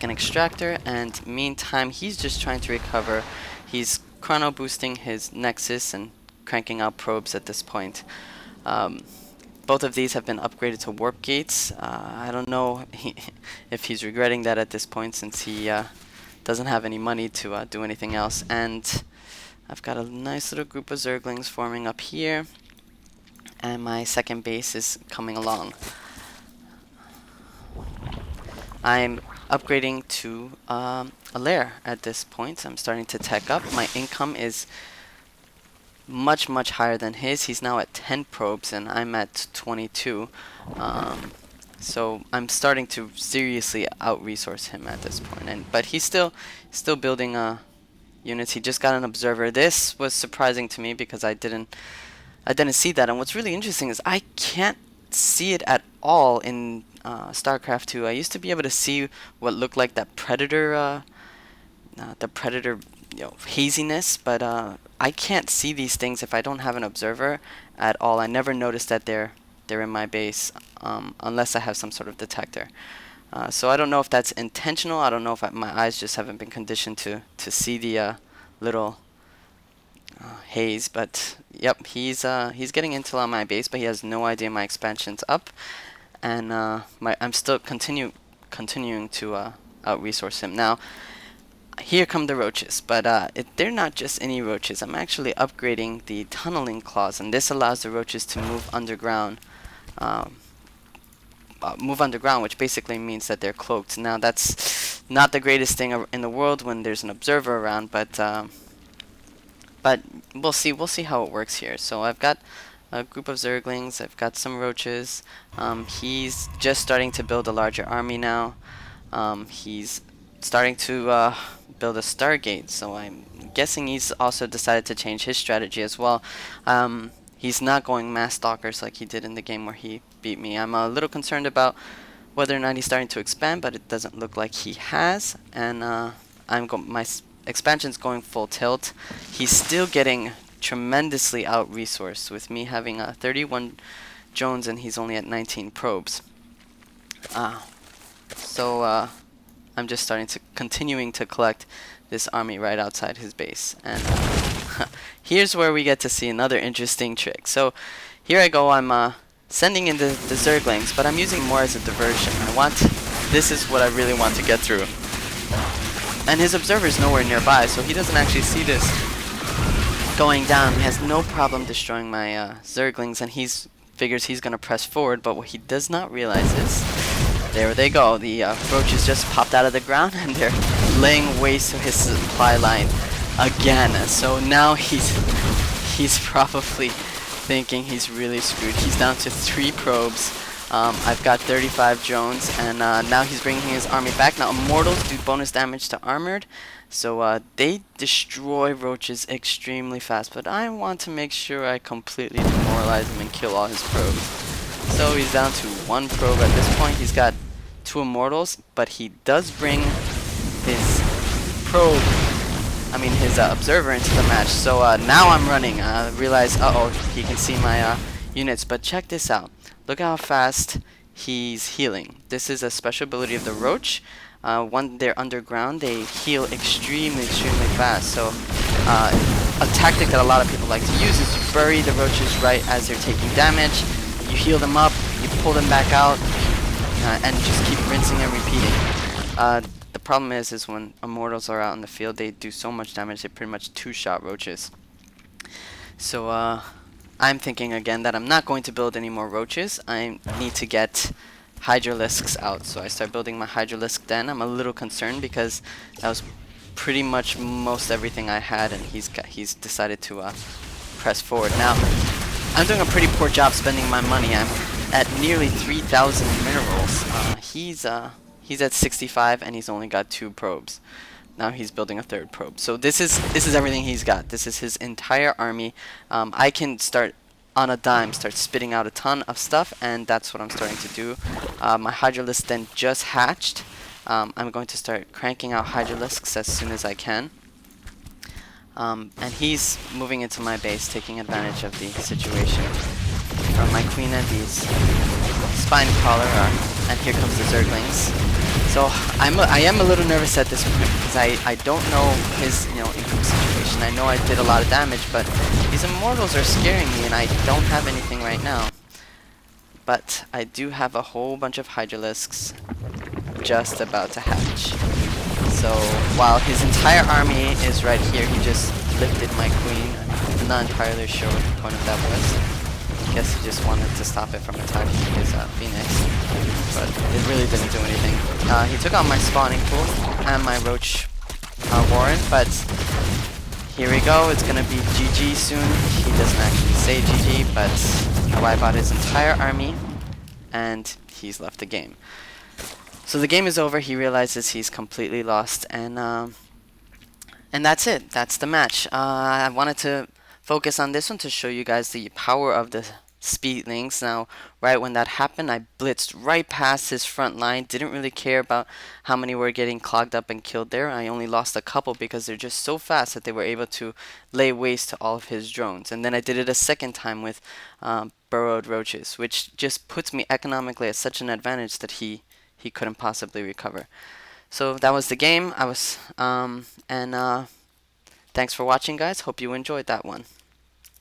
an extractor, and meantime he's just trying to recover. He's chrono boosting his nexus and cranking out probes at this point. Both of these have been upgraded to warp gates. I don't know if he's regretting that at this point, since he doesn't have any money to do anything else. And I've got a nice little group of zerglings forming up here, and my second base is coming along. I'm upgrading to a lair at this point. I'm starting to tech up. My income is much higher than his. He's now at 10 probes and I'm at 22. So I'm starting to seriously out-resource him at this point. But he's still building units. He just got an observer. This was surprising to me because I didn't see that. And what's really interesting is I can't see it at all in Starcraft 2. I used to be able to see what looked like that predator, haziness, but I can't see these things if I don't have an observer at all. I never noticed that they're in my base unless I have some sort of detector. So I don't know if that's intentional. I don't know if my eyes just haven't been conditioned to see the little haze. But yep, he's getting intel on my base, but he has no idea my expansion's up, and I'm still continuing to out-resource him. Now, here come the roaches, but they're not just any roaches. I'm actually upgrading the tunneling claws, and this allows the roaches to move underground. Which basically means that they're cloaked. Now, that's not the greatest thing in the world when there's an observer around, but we'll see how it works here. So I've got a group of zerglings. I've got some roaches. He's just starting to build a larger army now. He's starting to build a Stargate, so I'm guessing he's also decided to change his strategy as well. He's not going mass stalkers like he did in the game where he beat me. I'm a little concerned about whether or not he's starting to expand, but it doesn't look like he has. And my expansion's going full tilt. He's still getting tremendously out-resourced with me having 31 drones and he's only at 19 probes. So I'm just continuing to collect this army right outside his base. And here's where we get to see another interesting trick. So here I go, I'm sending in the zerglings, but I'm using more as a diversion. This is what I really want to get through. And his observer is nowhere nearby, so he doesn't actually see this going down. He has no problem destroying my zerglings, and figures he's going to press forward, but what he does not realize is, there they go. The roaches just popped out of the ground and they're laying waste to his supply line again. So now he's probably thinking he's really screwed. He's down to 3 probes. I've got 35 drones, and now he's bringing his army back. Now immortals do bonus damage to armored, so they destroy roaches extremely fast. But I want to make sure I completely demoralize him and kill all his probes. So he's down to 1 probe at this point. He's got 2 immortals, but he does bring his observer into the match. So now I'm running. Realize, he can see my units. But check this out. Look how fast he's healing. This is a special ability of the roach. When they're underground, they heal extremely fast. So a tactic that a lot of people like to use is to bury the roaches right as they're taking damage. You heal them up, you pull them back out, and just keep rinsing and repeating. The problem is when immortals are out in the field, they do so much damage, they pretty much 2-shot roaches. So I'm thinking again that I'm not going to build any more roaches. I need to get hydralisks out. So I start building my hydralisk den. I'm a little concerned because that was pretty much most everything I had, and he's decided to press forward. Now, I'm doing a pretty poor job spending my money. I'm at nearly 3,000 minerals. He's at 65 and he's only got 2 probes. Now he's building a 3rd probe. So this is everything he's got. This is his entire army. I can start on a dime, start spitting out a ton of stuff, and that's what I'm starting to do. My hydralisk then just hatched. I'm going to start cranking out hydralisks as soon as I can. And he's moving into my base, taking advantage of the situation. From my queen and bees, spine crawler, and here comes the zerglings. So I am a little nervous at this point because I don't know his income situation. I know I did a lot of damage, but these immortals are scaring me, and I don't have anything right now. But I do have a whole bunch of hydralisks just about to hatch. So while his entire army is right here, he just lifted my queen. I'm not entirely sure what the point of that was. I guess he just wanted to stop it from attacking his Phoenix, but it really didn't do anything. He took out my spawning pool and my Roach Warren, but here we go. It's gonna be GG soon. He doesn't actually say GG, but I wipe out his entire army, and he's left the game. So the game is over. He realizes he's completely lost, and that's it. That's the match. I wanted to focus on this one to show you guys the power of the Speedlings. Now, right when that happened, I blitzed right past his front line. Didn't really care about how many were getting clogged up and killed there. I only lost a couple because they're just so fast that they were able to lay waste to all of his drones. And then I did it a second time with Burrowed Roaches, which just puts me economically at such an advantage that he couldn't possibly recover. So that was the game. Thanks for watching, guys. Hope you enjoyed that one.